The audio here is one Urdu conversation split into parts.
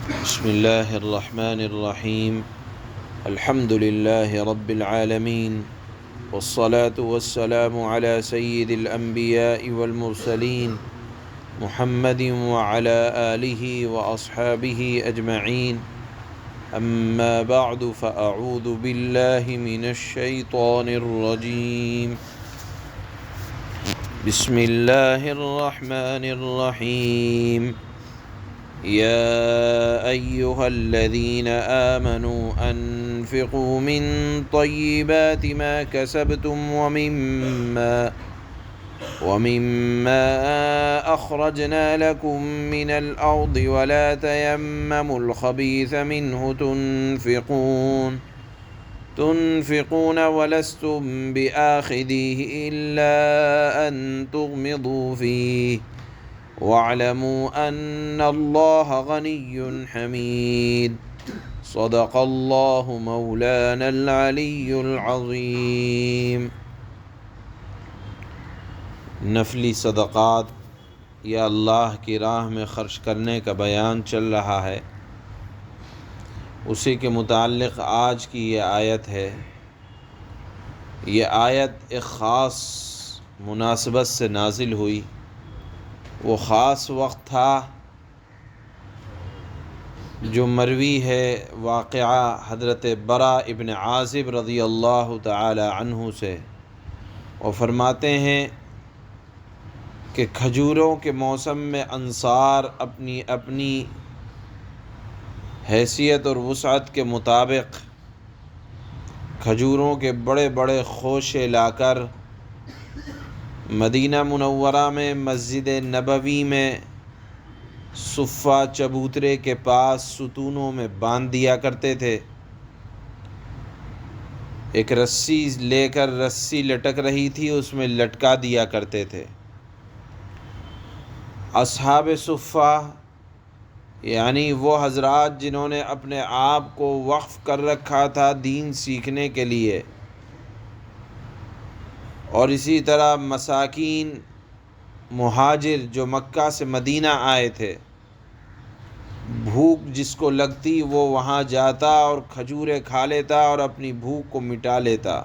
بسم الله الرحمن الرحيم. الحمد لله رب العالمين، والصلاة والسلام على سيد الأنبياء والمرسلين محمد وعلى آله وأصحابه أجمعين. أما بعد، فأعوذ بالله من الشيطان الرجيم. بسم الله الرحمن الرحيم. يا أيها الذين آمنوا أنفقوا من طيبات ما كسبتم ومما أخرجنا لكم من الأرض ولا تيمموا الخبيث منه تنفقون ولستم بآخذيه إلا أن تغمضوا فيه واعلموا ان اللہ غنی حمید. صدق اللہ مولانا العلی العظیم. نفلی صدقات یا اللہ کی راہ میں خرچ کرنے کا بیان چل رہا ہے. اسی کے متعلق آج کی یہ آیت ہے. یہ آیت ایک خاص مناسبت سے نازل ہوئی. وہ خاص وقت تھا جو مروی ہے واقعہ حضرت برا ابن عازب رضی اللہ تعالی عنہ سے. وہ فرماتے ہیں کہ کھجوروں کے موسم میں انصار اپنی اپنی حیثیت اور وسعت کے مطابق کھجوروں کے بڑے بڑے خوشے لا کر مدینہ منورہ میں مسجد نبوی میں صفہ چبوترے کے پاس ستونوں میں باندھ دیا کرتے تھے. ایک رسی لے کر رسی لٹک رہی تھی، اس میں لٹکا دیا کرتے تھے. اصحاب صفہ یعنی وہ حضرات جنہوں نے اپنے آپ کو وقف کر رکھا تھا دین سیکھنے کے لیے، اور اسی طرح مساکین مہاجر جو مکہ سے مدینہ آئے تھے، بھوک جس کو لگتی وہ وہاں جاتا اور کھجوریں کھا لیتا اور اپنی بھوک کو مٹا لیتا.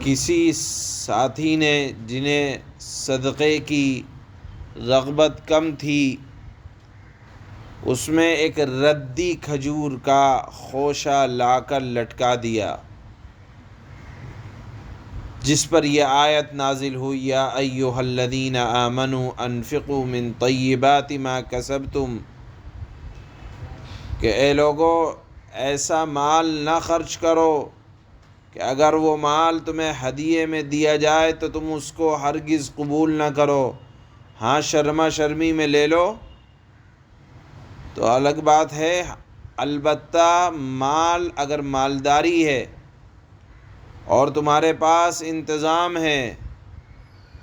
کسی ساتھی نے جنہیں صدقے کی رغبت کم تھی، اس میں ایک ردی کھجور کا خوشہ لا کر لٹکا دیا، جس پر یہ آیت نازل ہوئی: یا ایھا الذین آمنوا انفقوا من طیبات ما کسبتم، کہ اے لوگو ایسا مال نہ خرچ کرو کہ اگر وہ مال تمہیں ہدیے میں دیا جائے تو تم اس کو ہرگز قبول نہ کرو. ہاں شرما شرمی میں لے لو تو الگ بات ہے، البتہ مال اگر مالداری ہے اور تمہارے پاس انتظام ہے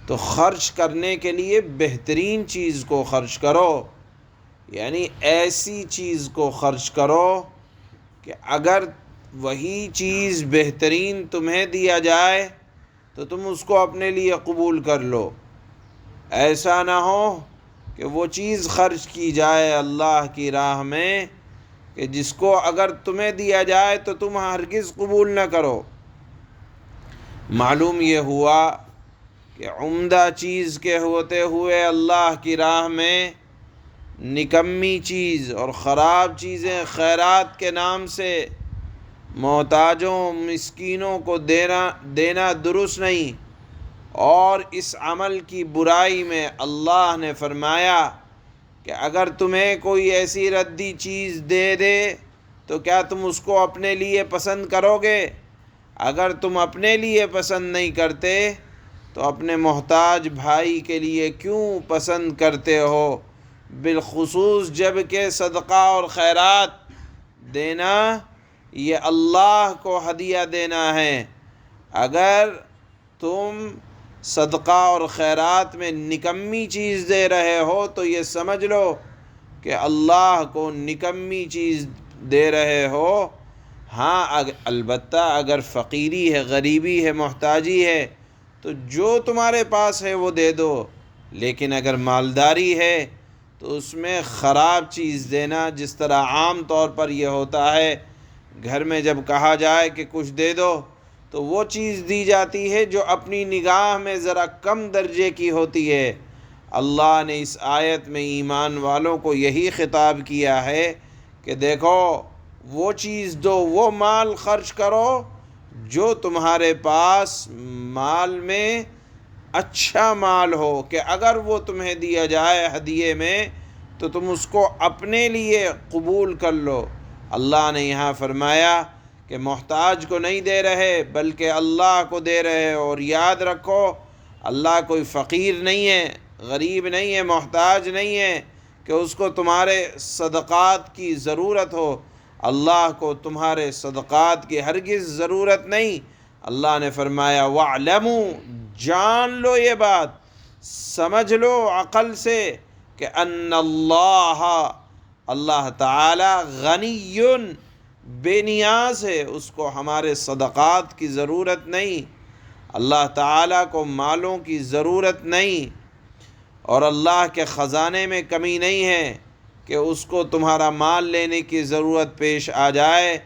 تو خرچ کرنے کے لیے بہترین چیز کو خرچ کرو. یعنی ایسی چیز کو خرچ کرو کہ اگر وہی چیز بہترین تمہیں دیا جائے تو تم اس کو اپنے لیے قبول کر لو. ایسا نہ ہو کہ وہ چیز خرچ کی جائے اللہ کی راہ میں کہ جس کو اگر تمہیں دیا جائے تو تم ہرگز قبول نہ کرو. معلوم یہ ہوا کہ عمدہ چیز کے ہوتے ہوئے اللہ کی راہ میں نکمی چیز اور خراب چیزیں خیرات کے نام سے محتاجوں مسکینوں کو دینا درست نہیں. اور اس عمل کی برائی میں اللہ نے فرمایا کہ اگر تمہیں کوئی ایسی ردی چیز دے دے تو کیا تم اس کو اپنے لیے پسند کرو گے؟ اگر تم اپنے لیے پسند نہیں کرتے تو اپنے محتاج بھائی کے لیے کیوں پسند کرتے ہو؟ بالخصوص جب کہ صدقہ اور خیرات دینا یہ اللہ کو ہدیہ دینا ہے. اگر تم صدقہ اور خیرات میں نکمی چیز دے رہے ہو تو یہ سمجھ لو کہ اللہ کو نکمی چیز دے رہے ہو. ہاں البتہ اگر فقیری ہے، غریبی ہے، محتاجی ہے تو جو تمہارے پاس ہے وہ دے دو، لیکن اگر مالداری ہے تو اس میں خراب چیز دینا، جس طرح عام طور پر یہ ہوتا ہے گھر میں جب کہا جائے کہ کچھ دے دو تو وہ چیز دی جاتی ہے جو اپنی نگاہ میں ذرا کم درجے کی ہوتی ہے۔ اللہ نے اس آیت میں ایمان والوں کو یہی خطاب کیا ہے کہ دیکھو وہ چیز دو، وہ مال خرچ کرو جو تمہارے پاس مال میں اچھا مال ہو، کہ اگر وہ تمہیں دیا جائے ہدیے میں تو تم اس کو اپنے لیے قبول کر لو۔ اللہ نے یہاں فرمایا کہ محتاج کو نہیں دے رہے بلکہ اللہ کو دے رہے، اور یاد رکھو اللہ کوئی فقیر نہیں ہے، غریب نہیں ہے، محتاج نہیں ہے کہ اس کو تمہارے صدقات کی ضرورت ہو۔ اللہ کو تمہارے صدقات کی ہرگز ضرورت نہیں۔ اللہ نے فرمایا وَاعْلَمُوا، جان لو یہ بات، سمجھ لو عقل سے کہ ان اللہ تعالی غنی، بے نیاز ہے، اس کو ہمارے صدقات کی ضرورت نہیں، اللہ تعالیٰ کو مالوں کی ضرورت نہیں، اور اللہ کے خزانے میں کمی نہیں ہے کہ اس کو تمہارا مال لینے کی ضرورت پیش آ جائے،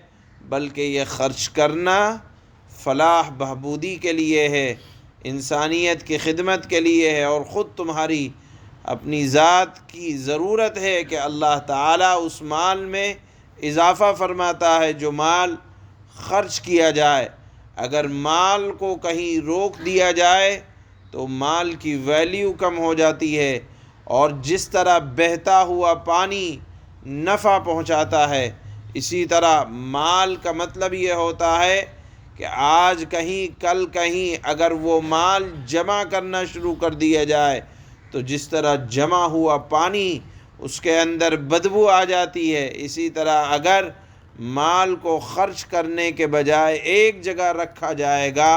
بلکہ یہ خرچ کرنا فلاح بہبودی کے لیے ہے، انسانیت کی خدمت کے لیے ہے، اور خود تمہاری اپنی ذات کی ضرورت ہے کہ اللہ تعالیٰ اس مال میں اضافہ فرماتا ہے جو مال خرچ کیا جائے۔ اگر مال کو کہیں روک دیا جائے تو مال کی ویلیو کم ہو جاتی ہے، اور جس طرح بہتا ہوا پانی نفع پہنچاتا ہے، اسی طرح مال کا مطلب یہ ہوتا ہے کہ آج کہیں کل کہیں اگر وہ مال جمع کرنا شروع کر دیا جائے تو جس طرح جمع ہوا پانی اس کے اندر بدبو آ جاتی ہے، اسی طرح اگر مال کو خرچ کرنے کے بجائے ایک جگہ رکھا جائے گا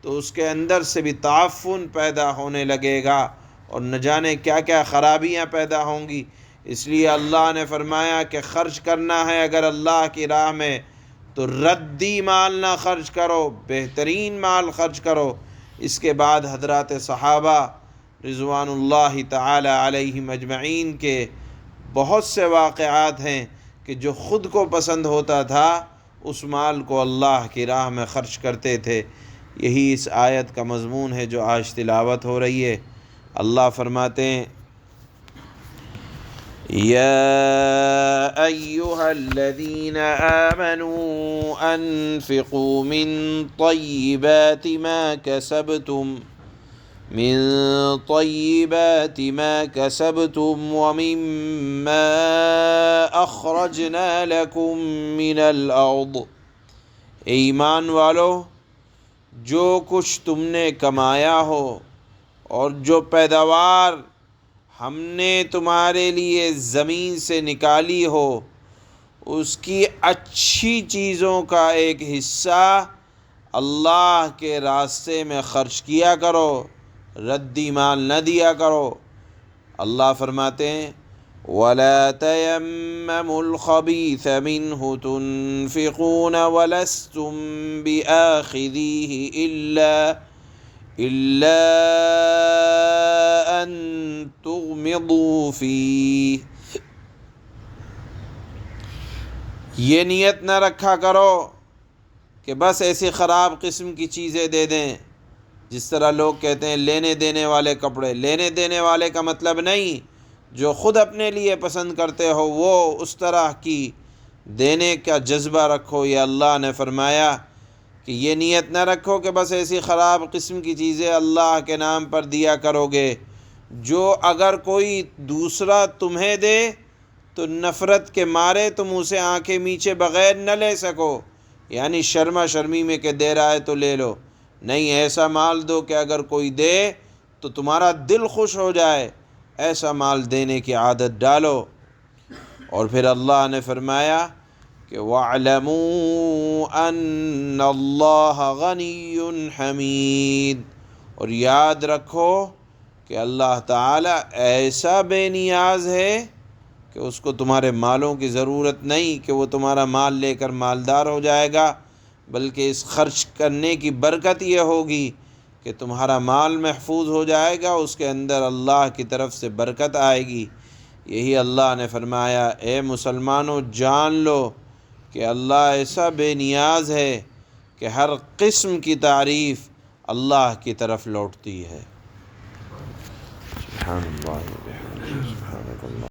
تو اس کے اندر سے بھی تعفن پیدا ہونے لگے گا، اور نہ جانے کیا کیا خرابیاں پیدا ہوں گی۔ اس لیے اللہ نے فرمایا کہ خرچ کرنا ہے اگر اللہ کی راہ میں تو ردی مال نہ خرچ کرو، بہترین مال خرچ کرو۔ اس کے بعد حضرات صحابہ رضوان اللہ تعالی علیہم اجمعین کے بہت سے واقعات ہیں کہ جو خود کو پسند ہوتا تھا اس مال کو اللہ کی راہ میں خرچ کرتے تھے۔ یہی اس آیت کا مضمون ہے جو آج تلاوت ہو رہی ہے۔ اللہ فرماتے ہیں یا ایہا الذین آمنوا انفقوا من طیبات ما کسبتم ومما اخرجنا لکم من الارض، اے ایمان والو جو کچھ تم نے کمایا ہو اور جو پیداوار ہم نے تمہارے لیے زمین سے نکالی ہو، اس کی اچھی چیزوں کا ایک حصہ اللہ کے راستے میں خرچ کیا کرو، ردی مال نہ دیا کرو۔ اللہ فرماتے ہیں وَلَا تَيَمَّمُوا الْخَبِيثَ مِنْهُ تُنْفِقُونَ وَلَسْتُمْ بِآخِذِيهِ إِلَّا أَن تُغْمِضُوا فِيهِ، یہ نیت نہ رکھا کرو کہ بس ایسی خراب قسم کی چیزیں دے دیں، جس طرح لوگ کہتے ہیں لینے دینے والے کپڑے۔ لینے دینے والے کا مطلب نہیں، جو خود اپنے لیے پسند کرتے ہو وہ اس طرح کی دینے کا جذبہ رکھو۔ یہ اللہ نے فرمایا کہ یہ نیت نہ رکھو کہ بس ایسی خراب قسم کی چیزیں اللہ کے نام پر دیا کرو گے، جو اگر کوئی دوسرا تمہیں دے تو نفرت کے مارے تم اسے آنکھیں میچے بغیر نہ لے سکو، یعنی شرما شرمی میں کہ دے رہا ہے تو لے لو۔ نہیں، ایسا مال دو کہ اگر کوئی دے تو تمہارا دل خوش ہو جائے، ایسا مال دینے کی عادت ڈالو۔ اور پھر اللہ نے فرمایا کہ وَاعْلَمُوا أَنَّ اللَّهَ غَنِيٌّ حَمِيدٌ، اور یاد رکھو کہ اللہ تعالیٰ ایسا بے نیاز ہے کہ اس کو تمہارے مالوں کی ضرورت نہیں کہ وہ تمہارا مال لے کر مالدار ہو جائے گا، بلکہ اس خرچ کرنے کی برکت یہ ہوگی کہ تمہارا مال محفوظ ہو جائے گا، اس کے اندر اللہ کی طرف سے برکت آئے گی۔ یہی اللہ نے فرمایا اے مسلمانوں جان لو کہ اللہ ایسا بے نیاز ہے کہ ہر قسم کی تعریف اللہ کی طرف لوٹتی ہے۔ سبحان اللہ، سبحان اللہ۔